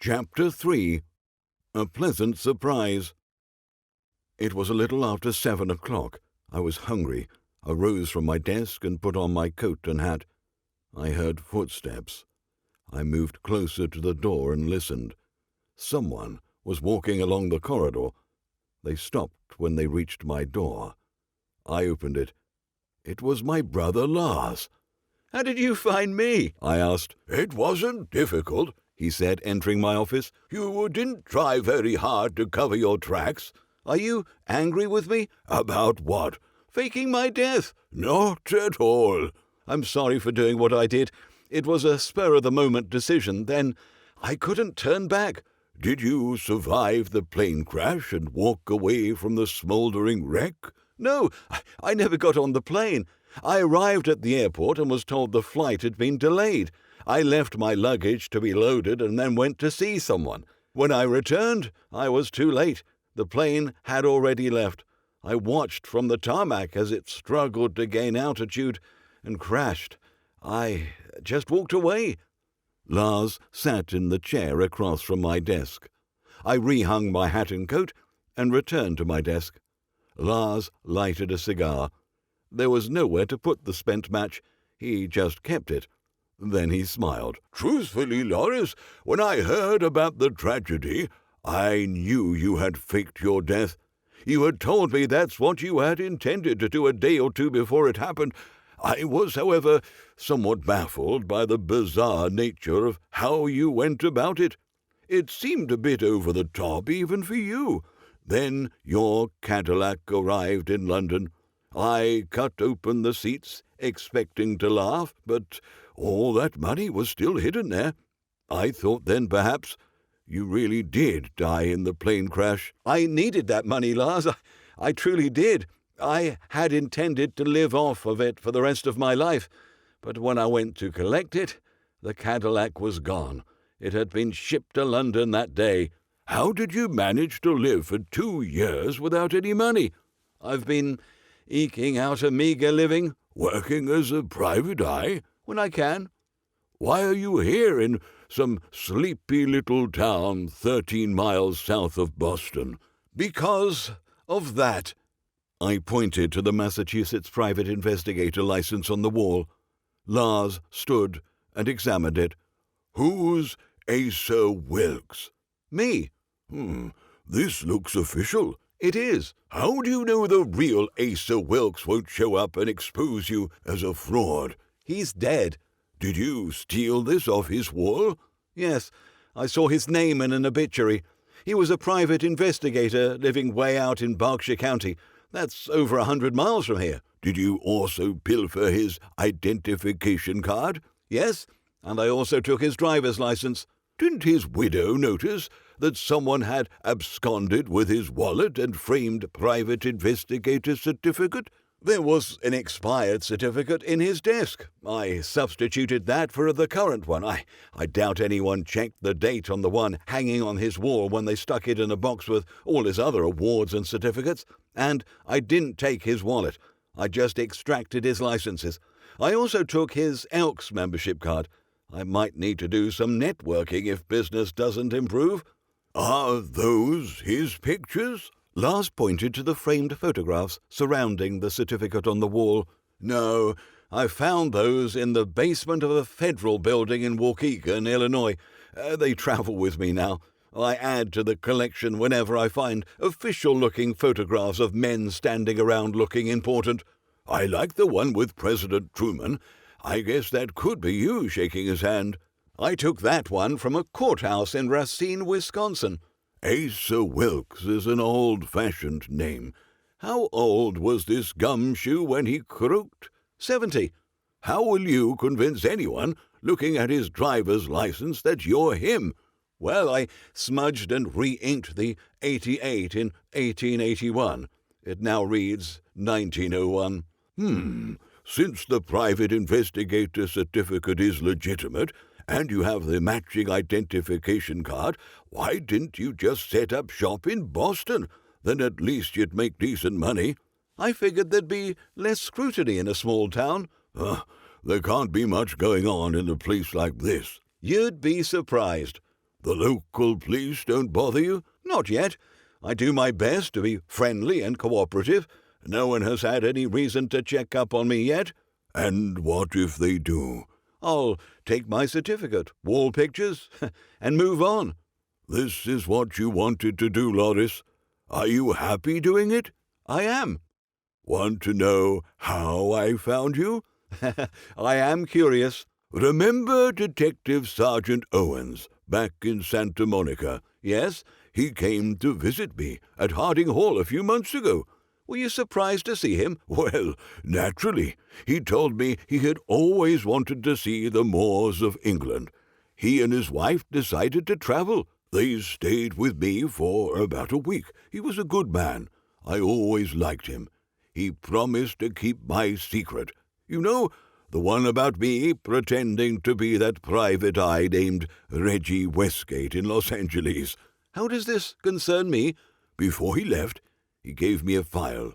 Chapter 3. A Pleasant Surprise. It was a little after 7 o'clock. I was hungry. I rose from my desk and put on my coat and hat. I heard footsteps. I moved closer to the door and listened. Someone was walking along the corridor. They stopped when they reached my door. I opened it. It was my brother Lars. "How did you find me?" I asked. "It wasn't difficult," he said, entering my office. "You didn't try very hard to cover your tracks." "Are you angry with me?" "About what?" "Faking my death." "Not at all." "I'm sorry for doing what I did. It was a spur-of-the-moment decision. Then I couldn't turn back." "Did you survive the plane crash and walk away from the smoldering wreck?" "No, I never got on the plane. I arrived at the airport and was told the flight had been delayed. I left my luggage to be loaded and then went to see someone. When I returned, I was too late. The plane had already left. I watched from the tarmac as it struggled to gain altitude and crashed. I just walked away." Lars sat in the chair across from my desk. I rehung my hat and coat and returned to my desk. Lars lighted a cigar. There was nowhere to put the spent match. He just kept it. Then he smiled. "Truthfully, Loris, when I heard about the tragedy, I knew you had faked your death. You had told me that's what you had intended to do a day or two before it happened. I was, however, somewhat baffled by the bizarre nature of how you went about it. It seemed a bit over the top even for you. Then your Cadillac arrived in London. I cut open the seats, expecting to laugh, but all that money was still hidden there. I thought then perhaps you really did die in the plane crash." "I needed that money, Lars. I truly did. I had intended to live off of it for the rest of my life. But when I went to collect it, the Cadillac was gone. It had been shipped to London that day." "How did you manage to live for 2 years without any money?" "I've been eking out a meagre living." "Working as a private eye?" "When I can." "Why are you here in some sleepy little town 13 miles south of Boston?" "Because of that." I pointed to the Massachusetts private investigator license on the wall. Lars stood and examined it. "Who's Asa Wilkes?" "Me." This looks official." "It is." "How do you know the real Asa Wilkes won't show up and expose you as a fraud?" "He's dead." "Did you steal this off his wall?" "Yes, I saw his name in an obituary. He was a private investigator living way out in Berkshire County. That's over 100 miles from here." "Did you also pilfer his identification card?" "Yes, and I also took his driver's license." "Didn't his widow notice that someone had absconded with his wallet and framed private investigator certificate?" "There was an expired certificate in his desk. I substituted that for the current one. I doubt anyone checked the date on the one hanging on his wall when they stuck it in a box with all his other awards and certificates. And I didn't take his wallet. I just extracted his licenses. I also took his Elks membership card. I might need to do some networking if business doesn't improve." "Are those his pictures?" Lars pointed to the framed photographs surrounding the certificate on the wall. "No, I found those in the basement of a federal building in Waukegan, Illinois. They travel with me now. I add to the collection whenever I find official-looking photographs of men standing around looking important." "I like the one with President Truman. I guess that could be you shaking his hand." "I took that one from a courthouse in Racine, Wisconsin." "Asa Wilkes is an old-fashioned name. How old was this gumshoe when he croaked?" 70. "How will you convince anyone looking at his driver's license that you're him?" "Well, I smudged and re-inked the 88 in 1881. It now reads 1901. Since the private investigator certificate is legitimate, and you have the matching identification card, why didn't you just set up shop in Boston? Then at least you'd make decent money." "I figured there'd be less scrutiny in a small town." There can't be much going on in a place like this." "You'd be surprised." The local police don't bother you? Not yet. I do my best to be friendly and cooperative. No one has had any reason to check up on me yet. And what if they do? I'll take my certificate, wall pictures, and move on. This is what you wanted to do, Loris. Are you happy doing it? I am. Want to know how I found you? I am curious. Remember Detective Sergeant Owens back in Santa Monica? Yes? He came to visit me at Harding Hall a few months ago. Were you surprised to see him? Well, naturally. He told me he had always wanted to see the moors of England. He and his wife decided to travel. They stayed with me for about a week. He was a good man. I always liked him. He promised to keep my secret. You know, the one about me pretending to be that private eye named Reggie Westgate in Los Angeles. How does this concern me? Before he left, he gave me a file.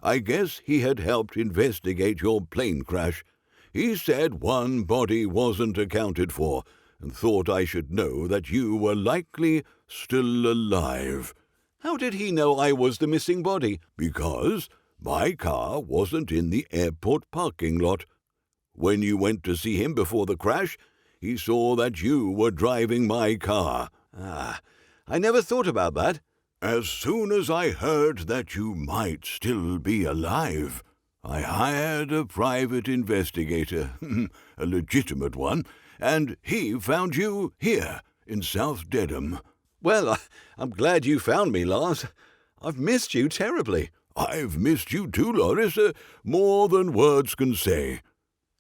I guess he had helped investigate your plane crash. He said one body wasn't accounted for, and thought I should know that you were likely still alive. How did he know I was the missing body? Because my car wasn't in the airport parking lot. When you went to see him before the crash, he saw that you were driving my car. I never thought about that. As soon as I heard that you might still be alive, I hired a private investigator, a legitimate one, and he found you here in South Dedham. Well, I'm glad you found me, Lars. I've missed you terribly. I've missed you too, Loris, more than words can say.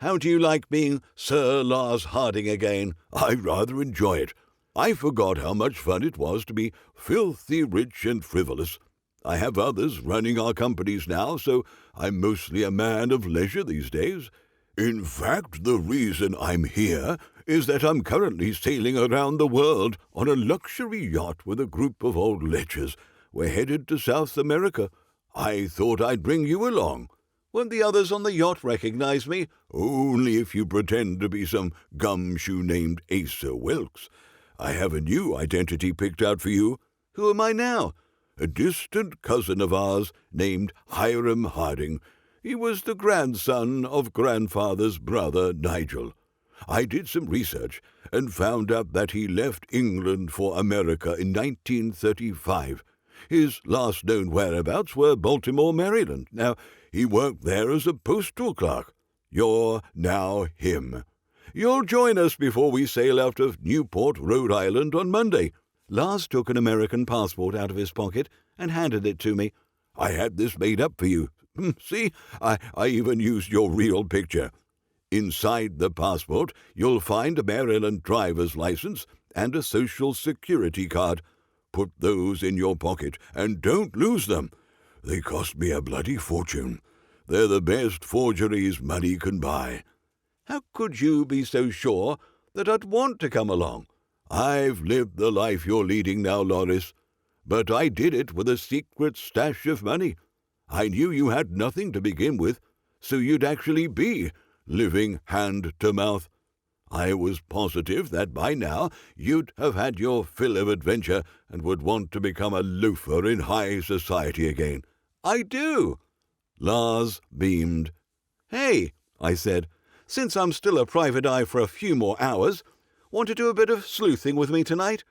How do you like being Sir Lars Harding again? I rather enjoy it. I forgot how much fun it was to be filthy rich and frivolous. I have others running our companies now, so I'm mostly a man of leisure these days. In fact, the reason I'm here is that I'm currently sailing around the world on a luxury yacht with a group of old lechers. We're headed to South America. I thought I'd bring you along. Won't the others on the yacht recognize me? Only if you pretend to be some gumshoe named Asa Wilkes. I have a new identity picked out for you. Who am I now? A distant cousin of ours named Hiram Harding. He was the grandson of grandfather's brother, Nigel. I did some research and found out that he left England for America in 1935. His last known whereabouts were Baltimore, Maryland. Now, he worked there as a postal clerk. You're now him. You'll join us before we sail out of Newport, Rhode Island on Monday. Lars took an American passport out of his pocket and handed it to me. I had this made up for you. See, I even used your real picture. Inside the passport, you'll find a Maryland driver's license and a Social Security card. Put those in your pocket and don't lose them. They cost me a bloody fortune. They're the best forgeries money can buy. How could you be so sure that I'd want to come along? I've lived the life you're leading now, Loris, but I did it with a secret stash of money. I knew you had nothing to begin with, so you'd actually be living hand to mouth. I was positive that by now you'd have had your fill of adventure and would want to become a loafer in high society again. I do. Lars beamed. Hey, I said, since I'm still a private eye for a few more hours, want to do a bit of sleuthing with me tonight?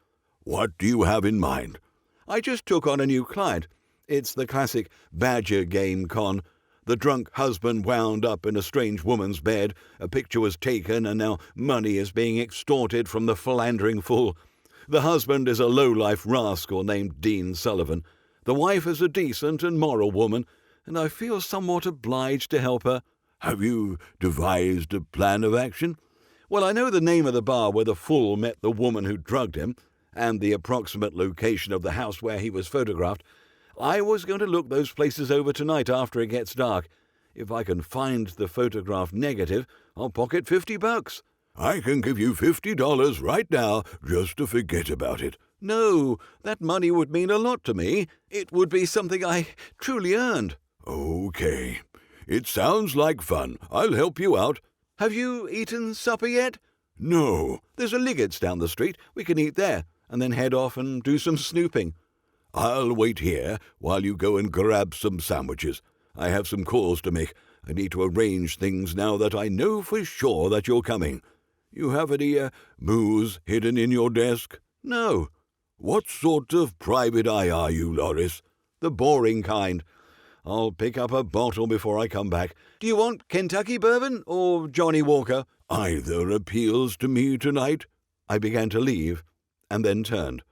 What do you have in mind? I just took on a new client. It's the classic badger game con. The drunk husband wound up in a strange woman's bed, a picture was taken, and now money is being extorted from the philandering fool. The husband is a low-life rascal named Dean Sullivan. The wife is a decent and moral woman, and I feel somewhat obliged to help her. Have you devised a plan of action? Well, I know the name of the bar where the fool met the woman who drugged him, and the approximate location of the house where he was photographed. I was going to look those places over tonight after it gets dark. If I can find the photograph negative, I'll pocket $50. I can give you $50 right now just to forget about it. No, that money would mean a lot to me. It would be something I truly earned. Okay. It sounds like fun. I'll help you out. Have you eaten supper yet? No. There's a Liggett's down the street. We can eat there, and then head off and do some snooping. I'll wait here while you go and grab some sandwiches. I have some calls to make. I need to arrange things now that I know for sure that you're coming. You have any booze hidden in your desk? No. What sort of private eye are you, Loris? The boring kind. I'll pick up a bottle before I come back. Do you want Kentucky bourbon or Johnny Walker? Either appeals to me tonight. I began to leave, and then turned.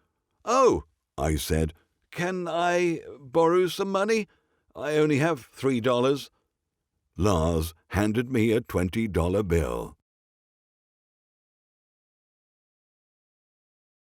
Oh, I said, can I borrow some money? I only have $3. Lars handed me a $20 bill.